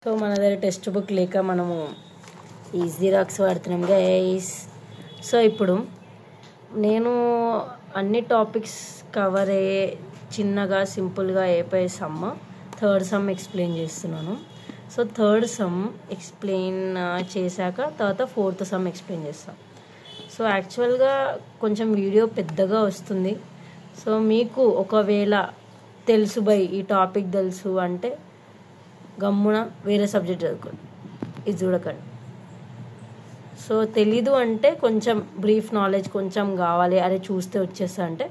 So మన దగ్గర text book లేక మనము ఈ జిరాక్స్ వాడుతున్నాం గైస్. సో ఇప్పుడు నేను అన్ని టాపిక్స్ కవర్ అయ్యే చిన్నగా సింపుల్గా అయిపోయే సమ్ థర్డ్ సమ్ ఎక్స్ప్లెయిన్ చేస్తున్నాను. సో థర్డ్ సమ్ ఎక్స్ప్లెయిన్ చేశాక తర్వాత ఫోర్త్ సమ్ ఎక్స్ప్లెయిన్ చేస్తాం. సో యాక్చువల్గా కొంచెం వీడియో పెద్దగా వస్తుంది. సో మీకు ఒకవేళ తెలుసు ఈ టాపిక్ తెలుసు అంటే గమ్మున వేరే సబ్జెక్ట్ చదువుకోండి, ఇది చూడకండి. సో తెలీదు అంటే కొంచెం బ్రీఫ్ నాలెడ్జ్ కొంచెం కావాలి, అరే చూస్తే వచ్చేస్తా అంటే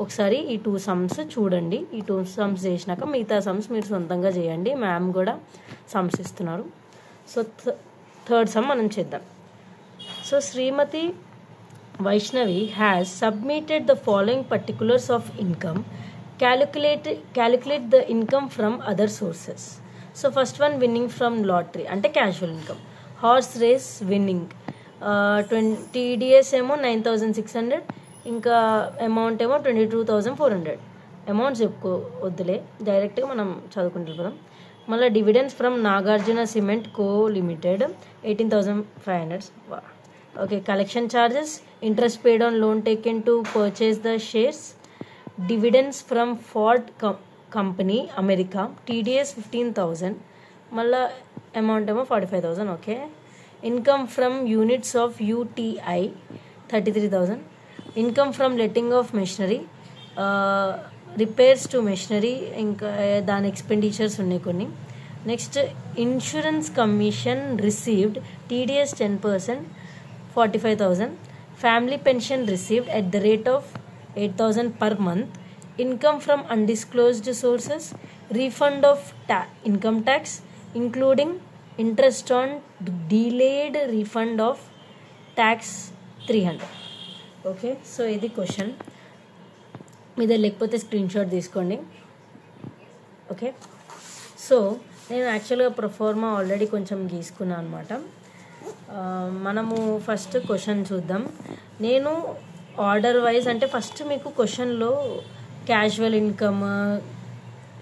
ఒకసారి ఈ 2 సమ్స్ చూడండి. ఈ 2 సమ్స్ చేసినాక మిగతా సమ్స్ మీరు సొంతంగా చేయండి. మ్యామ్ కూడా సమ్స్ ఇస్తున్నారు. సో థర్డ్ సమ్ మనం చేద్దాం. So Shrimati Vaishnavi has submitted the following particulars of income. Calculate the income from other sources. So first one, winning from lottery అంటే casual income. Horse race winning 20 TDS ఏమో 9,600, ఇంకా amount ఏమో 22,400. Amounts చెప్పుకో వద్దులే, డైరెక్ట్గా మనం చదువుకుంటూ పోదాం. మళ్ళీ dividends from Nagarjuna cement co limited 18,500. Okay, collection charges, interest paid on loan taken to purchase the shares, dividends from Ford company America TDS 15,000, మళ్ళీ అమౌంట్ ఏమో 45,000. Okay, income from units of UTI 33,000. Income from letting of machinery, repairs to machinery, ఇంకా దాని expenditures ఉన్నాయి కొన్ని. Next insurance commission received TDS 10%, 45,000. Family pension received at the rate of 8,000 per month. Income from undisclosed sources, refund of income tax including interest on delayed refund of tax 300. Okay, so ఇది question మీద, లేకపోతే screen shot తీసుకోండి. Okay, so నేను యాక్చువల్గా proforma already కొంచెం గీసుకున్నాను అనమాట. మనము first question చూద్దాం. నేను ఆర్డర్ వైజ్ అంటే ఫస్ట్ మీకు క్వశ్చన్లో క్యాజువల్ ఇన్కమ్,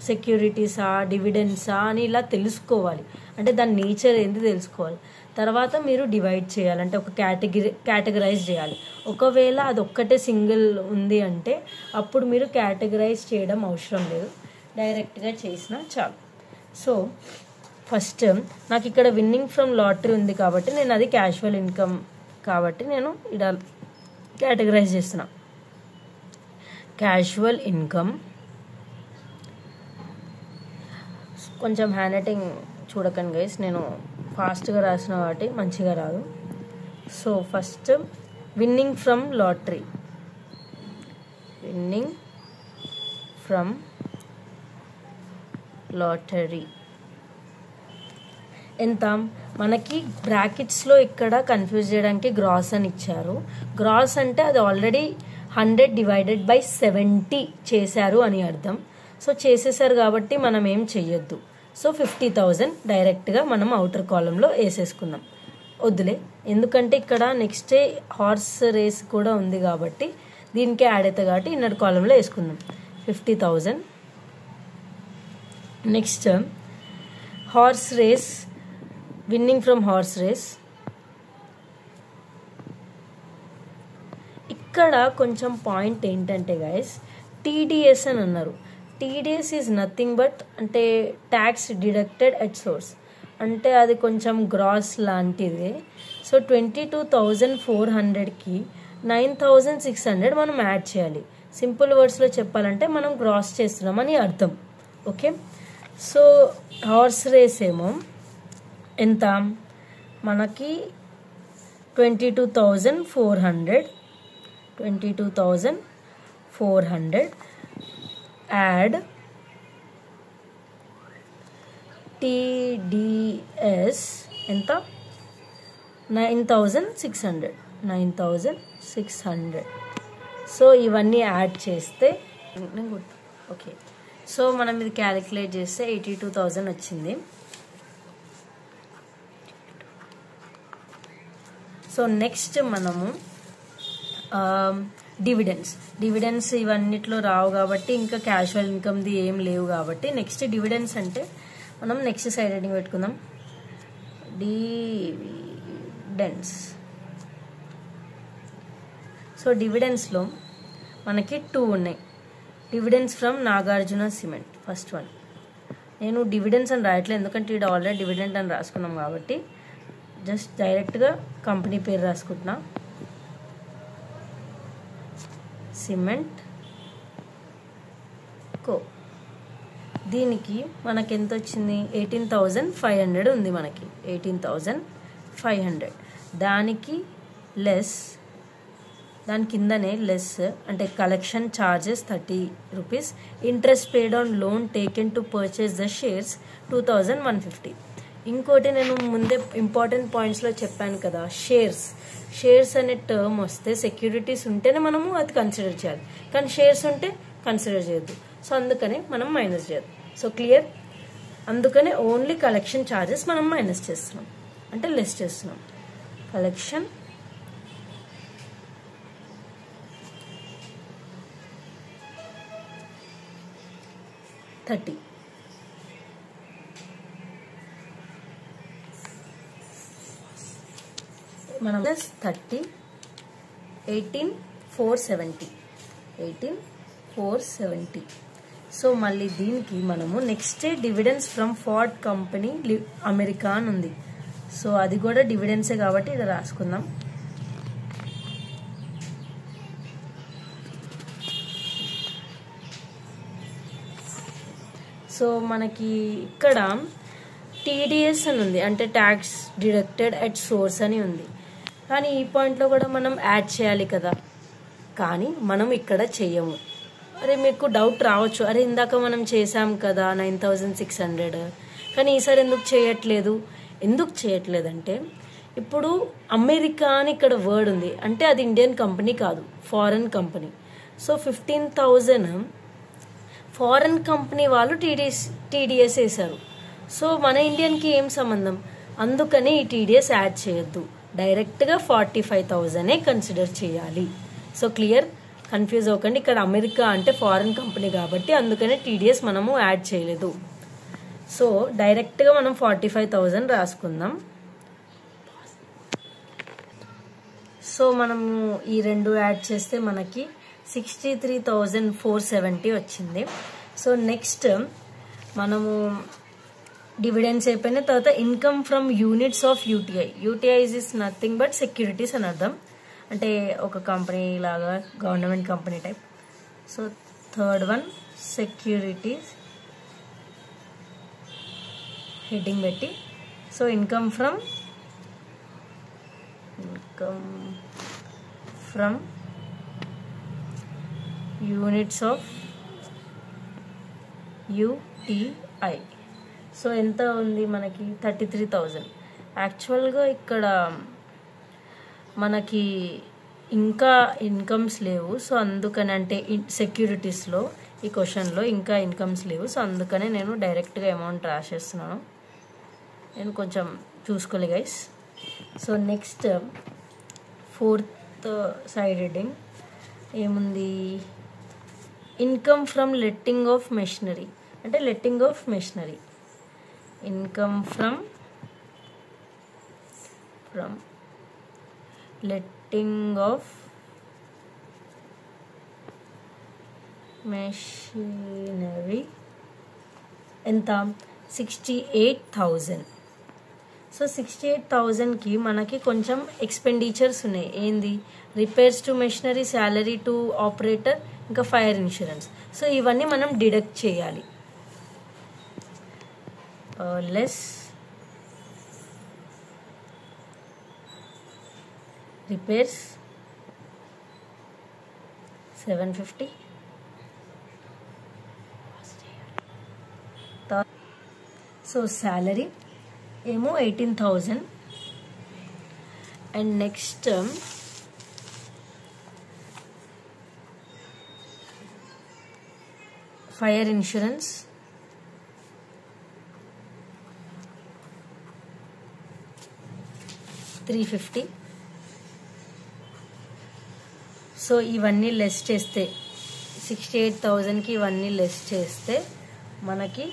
సెక్యూరిటీసా, డివిడెండ్సా అని ఇలా తెలుసుకోవాలి. అంటే దాని నేచర్ ఏంది తెలుసుకోవాలి. తర్వాత మీరు డివైడ్ చేయాలి, అంటే ఒక కేటగరైజ్ చేయాలి. ఒకవేళ అది ఒక్కటే సింగిల్ ఉంది అంటే అప్పుడు మీరు కేటగరైజ్ చేయడం అవసరం లేదు, డైరెక్ట్గా చేసినా చాలు. సో ఫస్ట్ నాకు ఇక్కడ విన్నింగ్ ఫ్రమ్ లాటరీ ఉంది కాబట్టి నేను అది క్యాజువల్ ఇన్కమ్ కాబట్టి నేను ఇలా కేటగరైజ్ చేస్తున్నా. క్యాజువల్ ఇన్కమ్, కొంచెం హ్యాండ్ రైటింగ్ చూడకండి గైస్, నేను ఫాస్ట్గా రాసిన కాబట్టి మంచిగా రాదు. So first winnowing from lottery, winnowing from lottery ఎంత మనకి బ్రాకెట్స్లో ఇక్కడ కన్ఫ్యూజ్ చేయడానికి గ్రాస్ అని ఇచ్చారు. గ్రాస్ అంటే అది ఆల్రెడీ 100 డివైడెడ్ బై 70 చేశారు అని అర్థం. సో చేసేసారు కాబట్టి మనం ఏం చెయ్యొద్దు. సో 50,000 డైరెక్ట్గా మనం అవుటర్ కాలంలో వేసేసుకుందాం. వద్దులే, ఎందుకంటే ఇక్కడ నెక్స్ట్ హార్స్ రేస్ కూడా ఉంది కాబట్టి దీనికే యాడ్ అవుతుంది కాబట్టి ఇన్నర్ కాలంలో వేసుకుందాం 50,000. Next horse race, winning from horse race. ఇక్కడ కొంచెం పాయింట్ ఏంటంటే గైస్, TDS అని అన్నారు. TDS ఈజ్ నథింగ్ బట్ అంటే ట్యాక్స్ డిడక్టెడ్ ఎట్ సోర్స్, అంటే అది కొంచెం గ్రాస్ లాంటిది. సో 22,400కి 9,600 మనం యాడ్ చేయాలి. సింపుల్ వర్డ్స్లో చెప్పాలంటే మనం గ్రాస్ చేస్తున్నామని అర్థం. ఓకే, సో హార్స్ రేస్ ఏమో ఎంత మనకి 22,400 యాడ్ TDS ఎంత 9,600. సో ఇవన్నీ యాడ్ చేస్తే ఓకే, సో మనం ఇది క్యాలిక్యులేట్ చేస్తే 82,000 వచ్చింది. సో నెక్స్ట్ మనము డివిడెండ్స్ ఇవన్నిట్లో రావు కాబట్టి ఇంకా క్యాజువల్ ఇన్కమ్ది ఏం లేవు కాబట్టి నెక్స్ట్ డివిడెండ్స్ అంటే మనం నెక్స్ట్ సైడ్ హెడ్డింగ్ పెట్టుకుందాం. డివిడెండ్స్. సో డివిడెండ్స్లో మనకి 2 ఉన్నాయి. Dividends from Nagarjuna cement first one. నేను డివిడెండ్స్ అని రాయట్లేదు ఎందుకంటే ఇది ఆల్రెడీ డివిడెండ్ అని రాసుకున్నాం కాబట్టి జస్ట్ డైరెక్ట్గా కంపెనీ పేరు రాసుకుంటున్నా. సిమెంట్ కో. దీనికి మనకి ఎంత వచ్చింది? 18,500 ఉంది మనకి. 18,500. దానికి లెస్, దాని కిందనే లెస్ అంటే collection charges 30 rupees, interest paid on loan taken to purchase the shares 2,150. ఇంకోటి నేను ముందే ఇంపార్టెంట్ పాయింట్స్లో చెప్పాను కదా, షేర్స్ అనే టర్మ్ వస్తే సెక్యూరిటీస్ ఉంటేనే మనము అది కన్సిడర్ చేయాలి, కానీ షేర్స్ ఉంటే కన్సిడర్ చేయొద్దు. సో అందుకనే మనం మైనస్ చేయొద్దు. So clear? అందుకనే ఓన్లీ కలెక్షన్ ఛార్జెస్ మనం మైనస్ చేస్తున్నాం అంటే లెస్ చేస్తున్నాం. కలెక్షన్ $30. మనం ప్లస్ 30 18,470. 18,470. సో మళ్ళీ దీనికి మనము next dividends from Ford company America అని ఉంది. సో అది కూడా డివిడెండ్సే కాబట్టి ఇది రాసుకుందాం. సో మనకి ఇక్కడ టీడీఎస్ అని ఉంది అంటే ట్యాక్స్ డిడక్టెడ్ అట్ సోర్స్ అని ఉంది. కానీ ఈ పాయింట్లో కూడా మనం యాడ్ చేయాలి కదా, కానీ మనం ఇక్కడ చెయ్యము. అరే మీకు డౌట్ రావచ్చు, అరే ఇందాక మనం చేసాం కదా 9,600, కానీ ఈసారి ఎందుకు చేయట్లేదంటే ఇప్పుడు అమెరికా అని ఇక్కడ వర్డ్ ఉంది అంటే అది ఇండియన్ కంపెనీ కాదు, foreign company. So 15,000 foreign company వాళ్ళు టీడీఎస్ వేశారు. సో మన ఇండియన్కి ఏం సంబంధం? అందుకని ఈ టీడీఎస్ యాడ్ చేయొద్దు, డైరెక్ట్గా 45,000 కన్సిడర్ చేయాలి. So clear? కన్ఫ్యూజ్ అవ్వకండి. ఇక్కడ అమెరికా అంటే ఫారెన్ కంపెనీ కాబట్టి అందుకనే టీడీఎస్ మనము యాడ్ చేయలేదు. సో డైరెక్ట్గా మనం 45,000 రాసుకుందాం. సో మనము ఈ రెండు యాడ్ చేస్తే మనకి 63,470 వచ్చింది. సో నెక్స్ట్ మనము డివిడెండ్స్ అయిపోయిన తర్వాత income from units of UTI. UTI is nothing but securities అని అర్థం, అంటే ఒక కంపెనీ లాగా government company type. So third one securities heading పెట్టి, so income from units of UTI. So ఎంత ఉంది మనకి? 33,000. యాక్చువల్గా ఇక్కడ మనకి ఇంకా ఇన్కమ్స్ లేవు. సో అందుకని అంటే సెక్యూరిటీస్లో ఈ క్వశ్చన్లో ఇంకా ఇన్కమ్స్ లేవు. సో అందుకనే నేను డైరెక్ట్గా అమౌంట్ రాసేస్తున్నాను. నేను కొంచెం చూసుకోలే guys. So next fourth side heading ఏముంది? Income from letting of machinery అంటే letting of machinery. Income from letting of machinery ఎంత? 68,000. సో 68,000కి మనకి కొంచెం ఎక్స్పెండిచర్స్ ఉన్నాయి. ఏంది? Repairs to machinery, salary to operator, ఇంకా ఫైర్ ఇన్సూరెన్స్. సో ఇవన్నీ మనం డిడక్ట్ చేయాలి. లెస్ రిపేర్స్ 750, సో శాలరీ ఏమో 18,000. And next fire insurance 350. So ఇవన్నీ లెస్ చేస్తే 68,000కి ఇవన్నీ లెస్ చేస్తే మనకి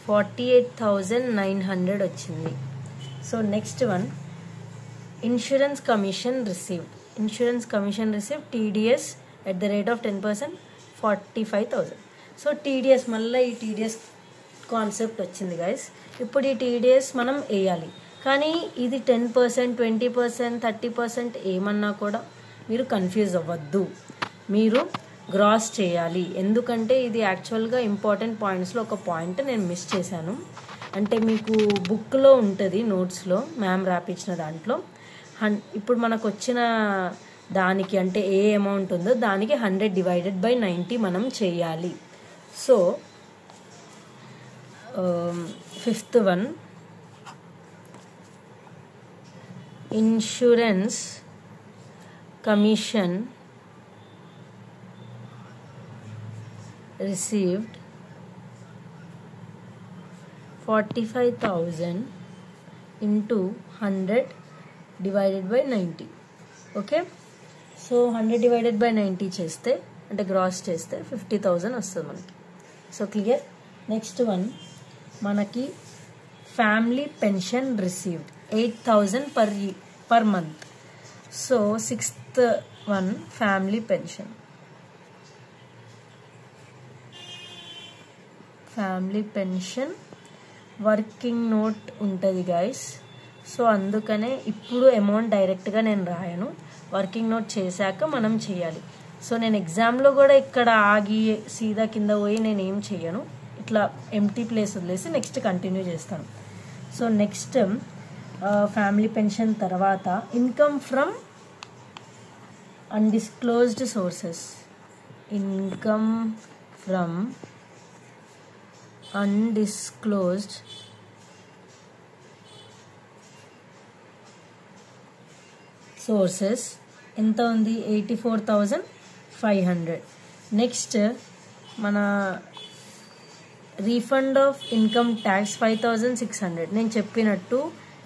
48,900 వచ్చింది. So next one insurance commission received. Insurance commission received TDS at the rate of 10% 45,000. So TDS మళ్ళీ ఈ TDS కాన్సెప్ట్ వచ్చింది గైస్. ఇప్పుడు ఈ TDS మనం వేయాలి, కానీ ఇది 10%, 20%, 30% ఏమన్నా కూడా మీరు కన్ఫ్యూజ్ అవ్వద్దు. మీరు గ్రాస్ చేయాలి. ఎందుకంటే ఇది యాక్చువల్గా ఇంపార్టెంట్ పాయింట్స్లో ఒక పాయింట్ నేను మిస్ చేశాను. అంటే మీకు బుక్లో ఉంటుంది, నోట్స్లో మ్యామ్ రాపించిన దాంట్లో ఇప్పుడు మనకు వచ్చిన దానికి అంటే ఏ అమౌంట్ ఉందో దానికి 100 divided by 90 మనం చేయాలి. So fifth one insurance commission received 45,000 into 100 divided by 90. Okay, so 100 divided by 90 చేస్తే అంటే గ్రాస్ చేస్తే 50,000 వస్తుంది మనకి. So clear. నెక్స్ట్ వన్ మనకి family pension received 8,000 per month. So sixth one family pension. Family pension working note ఉంటుంది guys. So అందుకనే ఇప్పుడు amount డైరెక్ట్గా నేను రాయను, వర్కింగ్ నోట్ చేశాక మనం చేయాలి. సో నేను ఎగ్జామ్లో కూడా ఇక్కడ ఆగి సీదా కింద పోయి నేను ఏం చేయను, ఇట్లా ఎంటీ ప్లేస్ వదిలేసి నెక్స్ట్ కంటిన్యూ చేస్తాను. సో నెక్స్ట్ ఫ్యామిలీ పెన్షన్ తర్వాత income from undisclosed sources. Income from undisclosed sources ఎంత ఉంది? 84,500. నెక్స్ట్ మన రీఫండ్ ఆఫ్ ఇన్కమ్ ట్యాక్స్ 5,600. నేను చెప్పినట్టు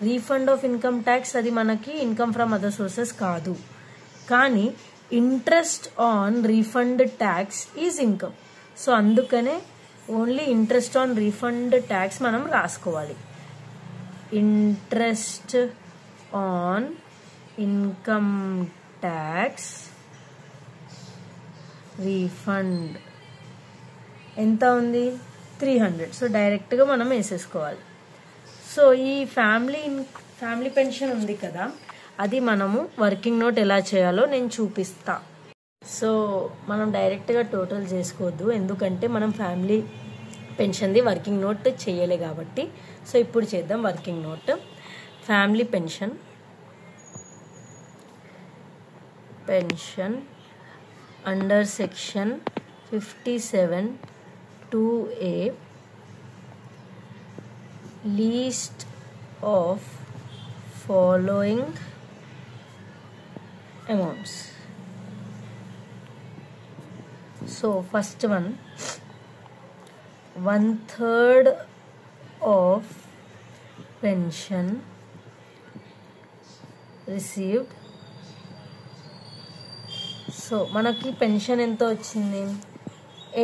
రీఫండ్ ఆఫ్ ఇన్కమ్ ట్యాక్స్ అది మనకి ఇన్కమ్ ఫ్రమ్ అదర్ సోర్సెస్ కాదు, కానీ interest on refund tax is income. So అందుకనే only interest on refund tax మనం రాసుకోవాలి. Interest on income tax refund ఎంత ఉంది? 300. సో డైరెక్ట్గా మనం వేసేసుకోవాలి. సో ఈ ఫ్యామిలీ పెన్షన్ ఉంది కదా, అది మనము వర్కింగ్ నోట్ ఎలా చేయాలో నేను చూపిస్తా. సో మనం డైరెక్ట్గా టోటల్ చేసుకోవద్దు, ఎందుకంటే మనం ఫ్యామిలీ పెన్షన్ది వర్కింగ్ నోట్ చేయలే కాబట్టి. సో ఇప్పుడు చేద్దాం working note. Family pension under section 57(2)(a) least of following amounts. So first one, 1/3 of pension received. So మనకి పెన్షన్ ఎంత వచ్చింది?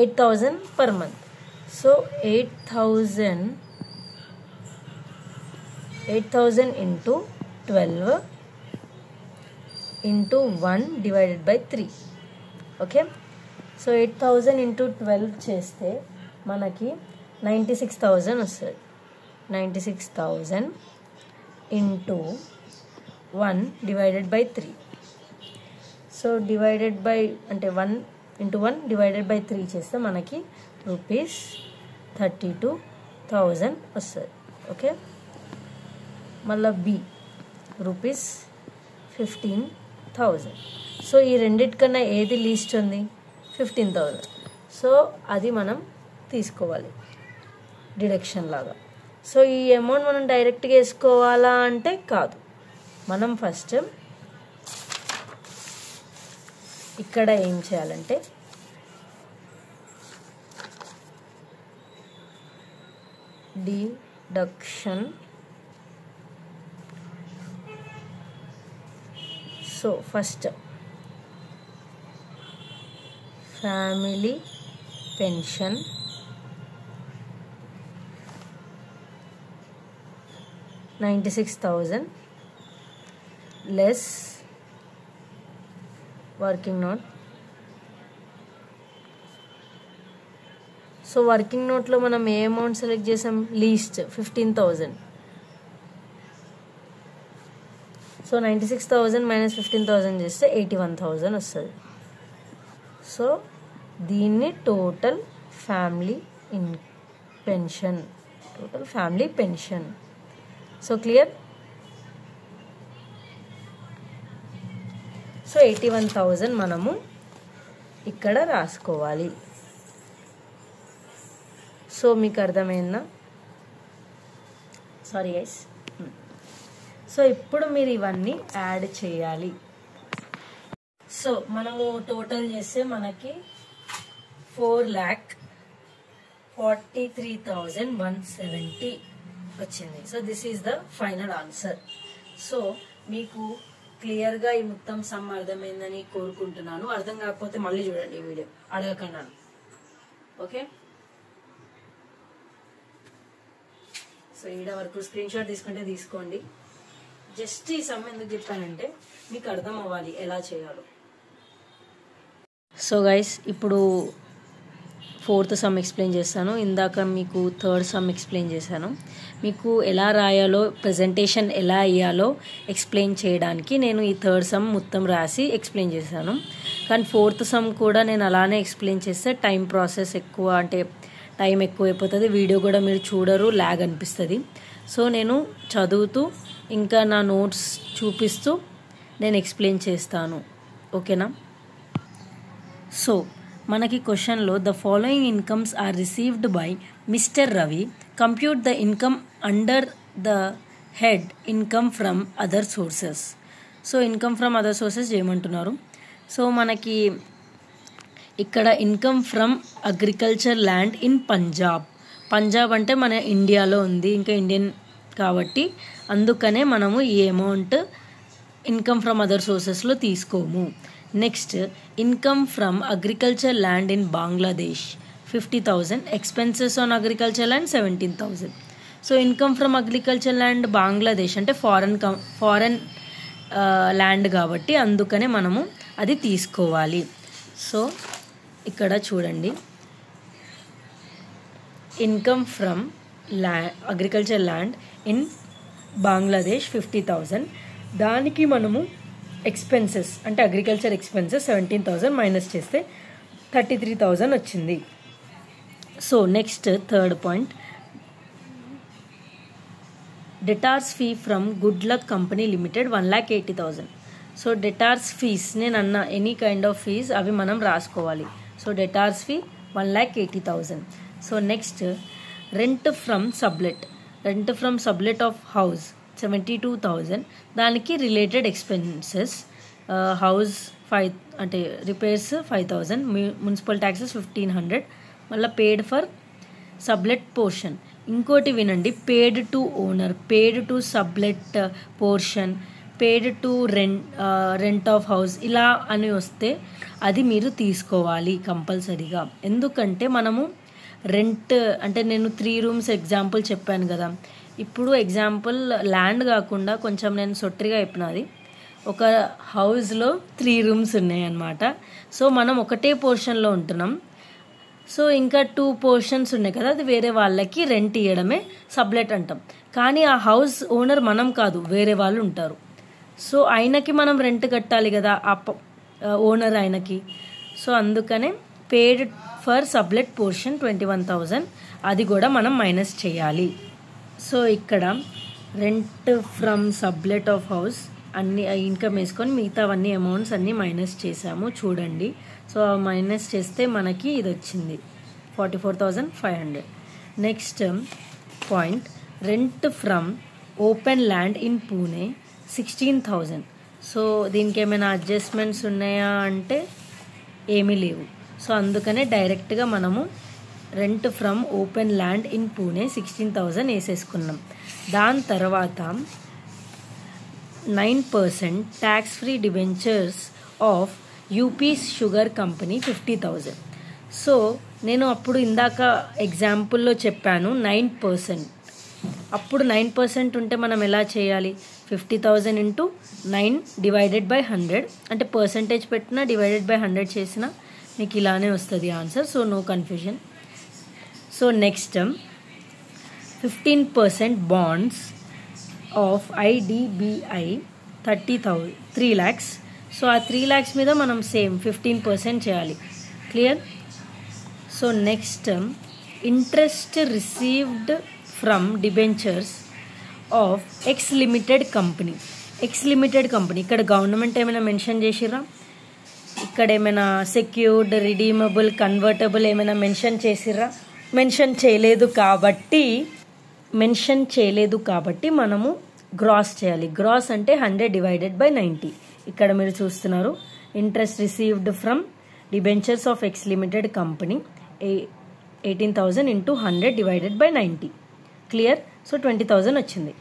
8,000 per month. So 8,000 into 12 into 1 divided by 3. Okay, so 8,000 into 12 చేస్తే మనకి 96,000 వస్తుంది. 96,000 into 1 divided by 3. So divided by అంటే 1 into 1 divided by 3 చేస్తే మనకి ₹32,000 వస్తుంది. ఓకే, మళ్ళీ బి ₹15,000. సో ఈ రెండిటికన్నా ఏది లీస్ట్ ఉంది? 15,000. సో అది మనం తీసుకోవాలి డిడక్షన్ లాగా. సో ఈ అమౌంట్ మనం డైరెక్ట్గా వేసుకోవాలా అంటే కాదు, మనం ఫస్ట్ ఇక్కడ ఏం చేయాలంటే deduction. So first family pension 96,000 less working note. So working నోట్లో మనం ఏ అమౌంట్ సెలెక్ట్ చేసాం, లీస్ట్ 15,000. సో 96,000 మైనస్ 15,000 చేస్తే 81,000 వస్తుంది. సో దీన్ని total family pension. So clear. So 81,000 మనము ఇక్కడ రాసుకోవాలి. సో మీకు అర్థమైందా? Sorry guys. సో ఇప్పుడు మీరు ఇవన్నీ యాడ్ చేయాలి. సో మనము టోటల్ చేస్తే మనకి 4,43,170 వచ్చింది. So this is the final answer. So మీకు క్లియర్గా ఈ మొత్తం సమ్ అర్థమైందని కోరుకుంటున్నాను. అర్థం కాకపోతే మళ్ళీ చూడండి ఈ వీడియో, అడగకుండా. ఓకే. సో ఈడ వరకు స్క్రీన్ షాట్ తీసుకుంటే తీసుకోండి. జస్ట్ ఈ సమ్ ఎందుకు చెప్పానంటే మీకు అర్థం అవ్వాలి ఎలా చేయాలో. సో గైస్ ఇప్పుడు 4th సమ్ ఎక్స్ప్లెయిన్ చేస్తాను. ఇందాక మీకు 3rd సమ్ ఎక్స్ప్లెయిన్ చేశాను. మీకు ఎలా రాయాలో, ప్రజెంటేషన్ ఎలా అయ్యాలో ఎక్స్ప్లెయిన్ చేయడానికి నేను ఈ 3rd సమ్ మొత్తం రాసి ఎక్స్ప్లెయిన్ చేశాను. కానీ 4th సమ్ కూడా నేను అలానే ఎక్స్ప్లెయిన్ చేస్తే టైం ప్రాసెస్ ఎక్కువ, అంటే టైం ఎక్కువ అయిపోతుంది. వీడియో కూడా మీరు చూడరు, ల్యాగ్ అనిపిస్తుంది. సో నేను చదువుతూ ఇంకా నా నోట్స్ చూపిస్తూ నేను ఎక్స్ప్లెయిన్ చేస్తాను. ఓకేనా? సో మనకి క్వశ్చన్లో the following incomes are received by mister Ravi, compute the income under the head income from other sources. So income from other sources చేయమంటున్నారు. సో మనకి ఇక్కడ income from agriculture land in Punjab అంటే మన ఇండియాలో ఉంది, ఇంకా ఇండియన్ కాబట్టి అందుకనే మనము ఈ అమౌంట్ ఇన్కమ్ ఫ్రమ్ అదర్ సోర్సెస్లో తీసుకోము. Next income from agriculture land in Bangladesh 50,000, expenses on agriculture land 17,000. So income from agriculture land Bangladesh అంటే ఫారెన్ ల్యాండ్ కాబట్టి అందుకనే మనము అది తీసుకోవాలి. సో ఇక్కడ చూడండి, income from agriculture land in Bangladesh 50,000, దానికి మనము ఎక్స్పెన్సెస్ అంటే అగ్రికల్చర్ ఎక్స్పెన్సెస్ 17,000 మైనస్ చేస్తే 33,000 వచ్చింది. So next 3rd point, debtors fee from good luck company limited 1,80,000. So debtors fees నేను అన్న ఎనీ కైండ్ ఆఫ్ ఫీజ్ అవి మనం రాసుకోవాలి. So debtors fee 1,80,000. So next rent from sublet of house 72,000, దానికి related expenses house 5 అంటే repairs 5,000, municipal taxes 1,500, మళ్ళీ paid for సబ్లెట్ portion. ఇంకోటి వినండి, paid to owner, paid to sublet portion, paid to rent of house ఇలా అని వస్తే అది మీరు తీసుకోవాలి కంపల్సరీగా. ఎందుకంటే మనము రెంట్ అంటే నేను 3 రూమ్స్ ఎగ్జాంపుల్ చెప్పాను కదా, ఇప్పుడు ఎగ్జాంపుల్ ల్యాండ్ కాకుండా కొంచెం నేను సొట్టిగా చెప్పినది, ఒక హౌస్లో 3 రూమ్స్ ఉన్నాయన్నమాట. సో మనం ఒకటే పోర్షన్లో ఉంటున్నాం. సో ఇంకా 2 పోర్షన్స్ ఉన్నాయి కదా, అది వేరే వాళ్ళకి రెంట్ ఇవ్వడమే సబ్లెట్ అంటాం. కానీ ఆ హౌస్ ఓనర్ మనం కాదు, వేరే వాళ్ళు ఉంటారు. సో ఆయనకి మనం రెంట్ కట్టాలి కదా, ఆ ఓనర్ ఆయనకి. సో అందుకనే పేడ్ ఫర్ సబ్లెట్ పోర్షన్ 21,000, అది కూడా మనం మైనస్ చేయాలి. సో ఇక్కడ rent from sublet of house అన్ని ఇన్కమ్ వేసుకొని మిగతావన్నీ అమౌంట్స్ అన్నీ మైనస్ చేసాము చూడండి. సో మైనస్ చేస్తే మనకి ఇది వచ్చింది 44,500. Next point, rent from open land in Pune 16,000. So దీనికి ఏమైనా అడ్జస్ట్మెంట్స్ ఉన్నాయా అంటే ఏమీ లేవు. సో అందుకనే డైరెక్ట్గా మనము rent from open land in Pune 16,000 వేసేసుకున్నాం. దాని తర్వాత 9% tax free debentures of UP sugar company 50,000. So నేను అప్పుడు ఇందాక ఎగ్జాంపుల్లో చెప్పాను 9%. అప్పుడు 9% ఉంటే మనం ఎలా చేయాలి? 50,000 ఇంటూ 9 డివైడెడ్ బై 100 అంటే పర్సంటేజ్ పెట్టినా డివైడెడ్ బై 100 చేసినా మీకు ఇలానే వస్తుంది answer. So no confusion. So next 15% bonds of IDBI 3 lakhs. So ఆ 3 lakhs మీద మనం సేమ్ 15% చేయాలి. Clear? So next interest received from debentures of X limited company. X limited company ఇక్కడ గవర్నమెంట్ ఏమైనా మెన్షన్ చేసిరా? ఇక్కడ ఏమైనా సెక్యూర్డ్, రిడీమబుల్, కన్వర్టబుల్ ఏమైనా మెన్షన్ చేసిర్రా? మెన్షన్ చేయలేదు కాబట్టి మనము గ్రాస్ చేయాలి. గ్రాస్ అంటే 100 డివైడెడ్ బై 90. ఇక్కడ మీరు చూస్తున్నారు interest received from debentures of X limited company 18,000 into 100 divided by 90. Clear? So 20,000 వచ్చింది.